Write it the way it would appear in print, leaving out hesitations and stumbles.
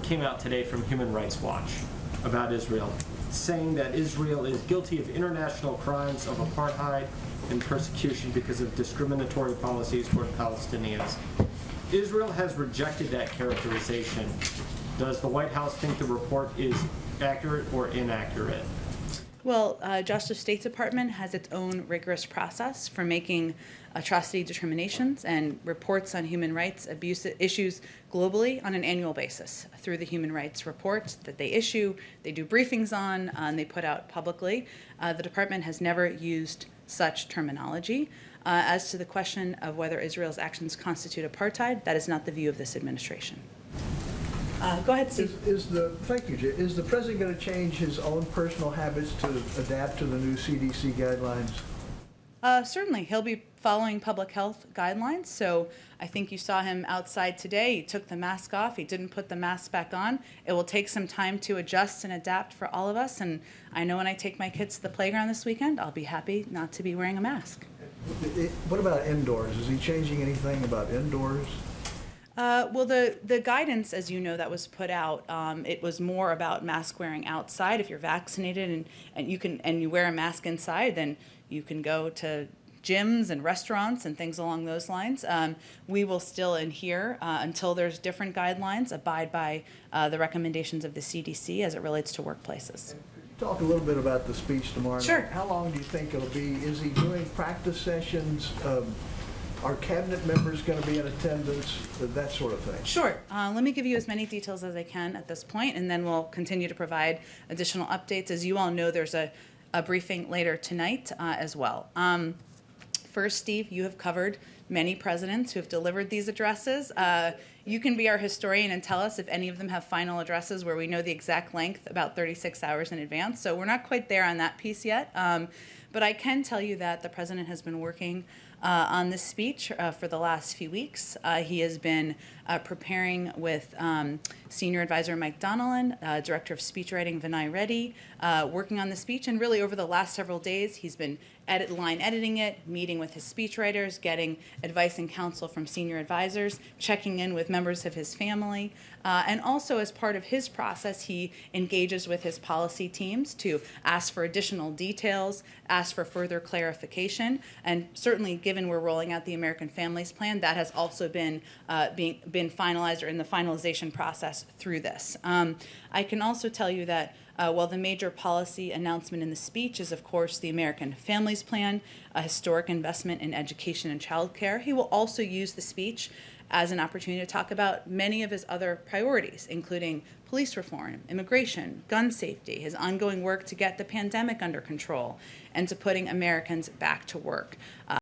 came out today from Human Rights Watch about Israel, saying that Israel is guilty of international crimes of apartheid and persecution because of discriminatory policies toward Palestinians. Israel has rejected that characterization. Does the White House think the report is accurate or inaccurate? Well, Justice State Department has its own rigorous process for making atrocity determinations and reports on human rights abuse issues globally on an annual basis through the human rights reports that they issue, they do briefings on, and they put out publicly. The department has never used such terminology. As to the question of whether Israel's actions constitute apartheid, that is not the view of this administration. Go ahead, Steve. Thank you, Jay. Is the president going to change his own personal habits to adapt to the new CDC guidelines? Certainly. He'll be following public health guidelines. So I think you saw him outside today. He took the mask off. He didn't put the mask back on. It will take some time to adjust and adapt for all of us. And I know when I take my kids to the playground this weekend, I'll be happy not to be wearing a mask. What about indoors? Is he changing anything about indoors? Well, the guidance, as you know, that was put out, it was more about mask wearing outside. If you're vaccinated and you wear a mask inside, then you can go to gyms and restaurants and things along those lines. We will still adhere until there's different guidelines, abide by the recommendations of the CDC as it relates to workplaces. Talk a little bit about the speech tomorrow night. Sure. How long do you think it'll be? Is he doing practice sessions? Are cabinet members going to be in attendance? That sort of thing. Sure. Let me give you as many details as I can at this point, and then we'll continue to provide additional updates. As you all know, there's a briefing later tonight as well. First, Steve, you have covered many presidents who have delivered these addresses. You can be our historian and tell us if any of them have final addresses where we know the exact length about 36 hours in advance. So we're not quite there on that piece yet. But I can tell you that the president has been working on this speech for the last few weeks. He has been preparing with Senior Advisor Mike Donnellan, Director of Speechwriting Vinay Reddy, working on the speech. And really over the last several days, he's been line editing it, meeting with his speechwriters, getting advice and counsel from senior advisors, checking in with members of his family. And also as part of his process, he engages with his policy teams to ask for additional details, ask for further clarification. And certainly given we're rolling out the American Families Plan, that has also been finalized or in the finalization process through this. I can also tell you that while the major policy announcement in the speech is, of course, the American Families Plan, a historic investment in education and childcare, he will also use the speech as an opportunity to talk about many of his other priorities, including police reform, immigration, gun safety, his ongoing work to get the pandemic under control, and to putting Americans back to work.